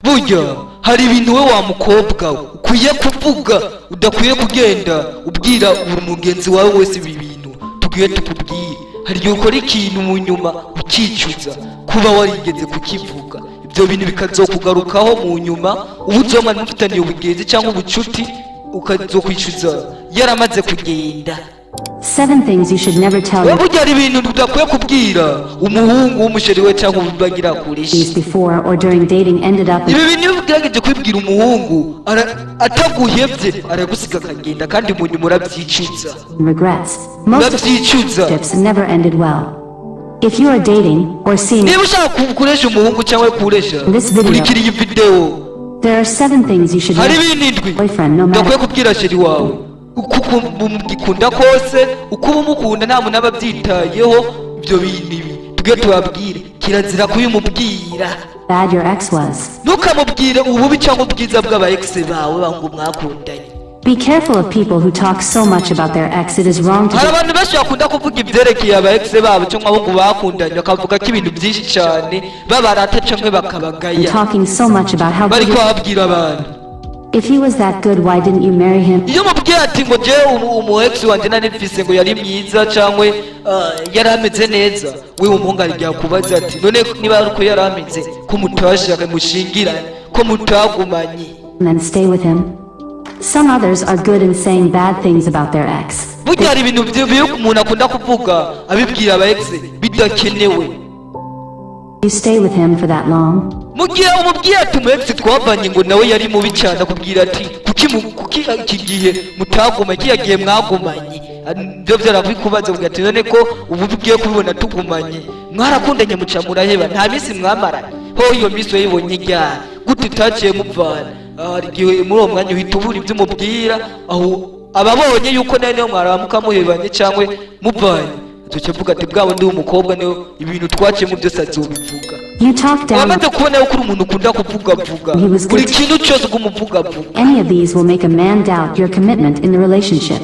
burya hari ibintu we wa mukobwa ukwiye kuvuga udakwiye kugenda ubwira buri mugenzi wawe wese ibi bintu tugiye tukubwiye. Hari igihe ukora ikintu mu nyuma ukicuza kuba warigeze kukivuga, ibyo bintu bikazokugarukaho mu nyuma ubu uzomara mufitaniye ubugenzi cyangwa ubucuti ukazokwicuza yaramaze kugenda. 7 things you should never tell your burya hari ibintu udakwiye kubwira umuhungu w'umusheri we cyangwa ubagira kurisha before or during dating ended up ibi bintu iyo ugerageje kubibwira umuhungu ataguhevye aragusiga akagenda kandi mu nyuma urabyicuza. regrets. Most relationships never ended well. If you are dating or seeing niba ushaka kuresha umuhungu cyangwa kuresha kurikira iyi video, there are 7 things you should hari never ibintu indwi boyfriend no udakwiye matter kubwira sheri wawe uko umukunda kose uko umukunda nta muntu aba abyitayeho. Ibyo bintu ibi tujye tubabwire kirazira kuyimubwira. bad your ex was. Ntukamubwire ububi cyangwa ubwiza bw'aba ex bawe bangu mwakundanye. Be careful of people who talk so much about their ex. It is wrong to hari abantu benshi bakunda kuvuga ibyerekeye aba ex babo cyangwa abo bakundanye bakavuga ko ibintu byinshi cyane babarata cyangwa bakabagaya talking so much about how bari good kubabwira abantu. if he was that good, why didn't you marry him? iyo mubwiye ati ngo je umu ex wanjye nari mfise ngo yari myiza cyangwa yari ameze neza, we umuhungu arijya kubaza ati none niba ari uko yari ameze ko mutashaka mushingirane ko mutagumanye And then stay with him. Some others are good in saying bad things about their ex. burya hari ibintu bibi umuntu akunda kuvuga abibwira aba ex bidakenewe. You stay with him for that long? mugihe umubwiye ati umu ex twavanye ngo nawe yari mubi cyane akubwira ati kuki iki gihe mutaguma kiya gihe mwagumanye byo byarabikubaza uvuga ati none ko ubu ugiye kubibona tugumanye mwarakundanye muca muraheba nta minsi mwamaranye ho iyo minsi wayibonye ryari gute utaciye muvana. hari igihe muri uwo mwanya uhita ubura ibyo umubwira aho ababonye yuko nawe niyo mwaramuka muhebanye cyangwa muvanye tukivuga ati bwabo ndi umukobwa niyo ibintu twaciyemo byose azobivuga. You talk down. wamaze kubona yuko uri umuntu ukunda kuvuga buri kintu cyose ugumuvuga vuga. Any of these will make a man doubt your commitment in the relationship.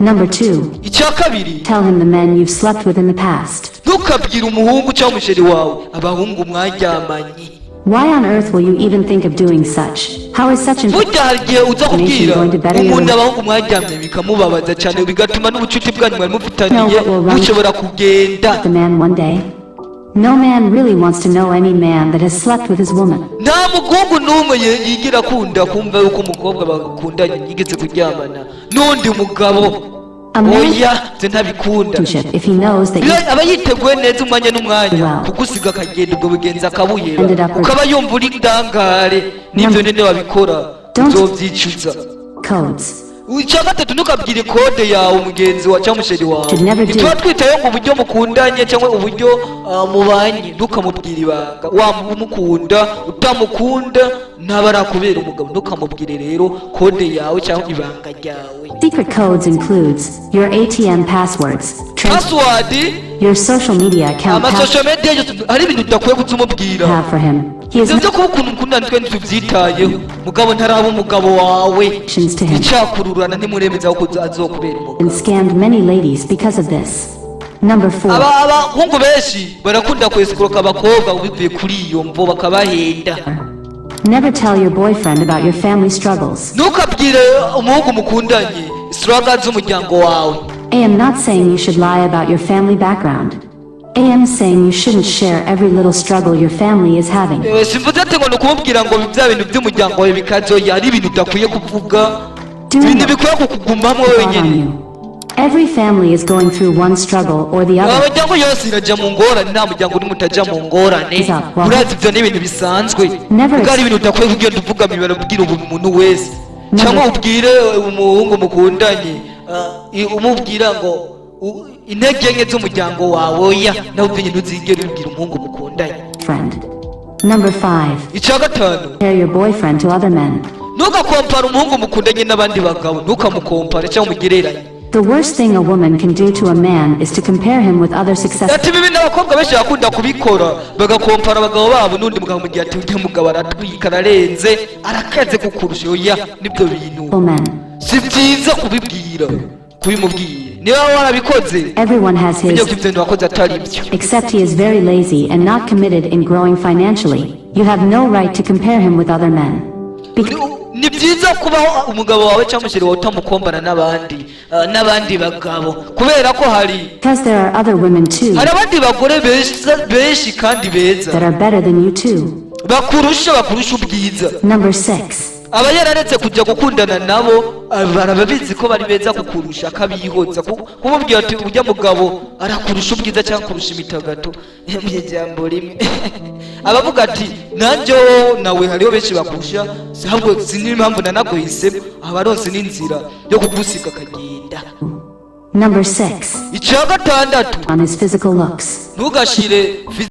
Number 2. icya kabiri, Tell him the men you've slept with in the past. ntukabwire umuhungu cyangwa umusheri wawe abahungu mwaryamanye. Why on earth will you even think of doing such? How is such burya hari igihe uza kubwira going to better your umuntu abahungu mwaryamye bikamubabaza cyane bigatuma n'ubucuti bwanyu mwari mufitaniye bushobora kugenda. the man one day? No man really wants to know any man that has slept with his woman. nta muhungu n'umwe yigira akunda kumva yuko umukobwa bakundanye yigeze kuryamana n'undi mugabo. A man oya byo ntabikunda. if he knows that you aba yiteguye neza umwanya n'umwanya Wow. kugusiga akagenda ubwo bugenzi akabuheba Ended up with- ukaba yumva uri ndangare n'ibyo nene wabikora Don't- uzobyicuza. codes. icya gatatu ntukabwire kode yawe umugenzi wa cyangwa umusheri wawe. Should never do. ntituba twitayeho ngo uburyo mukundanye cyangwa uburyo mubanye ntukamubwire ibanga waba umukunda utamukunda ntaba arakubera umugabo. ntukamubwire rero kode yawe cyangwa ibanga ryawe. Secret codes includes your ATM passwords, password your social media account amasosho media yose hari ibintu udakwiye kuzumubwira. have for him. He has ibyo kuba ukuntu mukundana twe ntitubyitayeho mugabo ntaraba umugabo wawe mentions to him icyakururana ntimuremeza ko azokubera umugabo. and scammed many ladies because of this. Number 4. abahungu benshi barakunda kwesikuroka abakobwa bivuye kuri iyo mvo bakabahenda. Never tell your boyfriend about your family struggles. ntukabwire umuhungu mukundanye struggles z'umuryango wawe. I am not saying you should lie about your family background. I am saying you shouldn't share every little struggle your family is having. simvuze ati ngo ni ukumubwira ngo bya bintu by'umuryango wawe bikazoya ari ibintu udakwiye kuvuga Do ibintu not bikwiye kukugumamo fall wenyine. on you. Every family is going through one struggle or the other. abajyango yose irajya mu ngorane nta muryango uri mutajya mu ngorane. Exactly. urazi ibyo ni ibintu bisanzwe Never ubwo ari ibintu udakwiye kugenda uvuga mibara ubwira umuntu wese cyangwa ubwire umuhungu mukundanye umubwira ngo intege nke z'umuryango wawe oya nawe ubwenge ntuzigere ubwira umuhungu mukundanye. Friend. Number 5. icya gatanu, Compare your boyfriend to other men. ntugakompara umuhungu mukundanye n'abandi bagabo ntukamukompare cyangwa umugereranye. The worst thing a woman can do to a man is to compare him with other successful ati ibi bintu abakobwa benshi bakunda kubikora bagakompara abagabo babo n'undi mugabo mu gihe ati ujya mugabo aratwika ararenze arakaze kukurusha oya nibyo bintu men. si byiza kubibwira kubimubwira niba warabikoze Everyone has ibyo his, ibyo wakoze atari byo. except he is very lazy and not committed in growing financially. You have no right to compare him with other men. Ni byiza kuba umugabo wawe cyangwa umushyiri wawe utamukombana n'abandi bagabo kubera ko Because there are other women too hari abandi bagore benshi kandi beza that are better than you too. bakurusha ubwiza. Number 6. aba yararetse kujya gukundana nabo barababizi ko bari beza kukurusha akabihoza kumubwira ati ujya mugabo arakurusha ubwiza cyangwa kurusha imitagato y'ijambo rimwe abavuga ati nanjye nawe hariho benshi bakurusha ahubwo sinzi impamvu nanaguhisemo abaronse n'inzira yo kugusiga akagenda. Number 6. icya gatandatu On his physical looks. ntugashire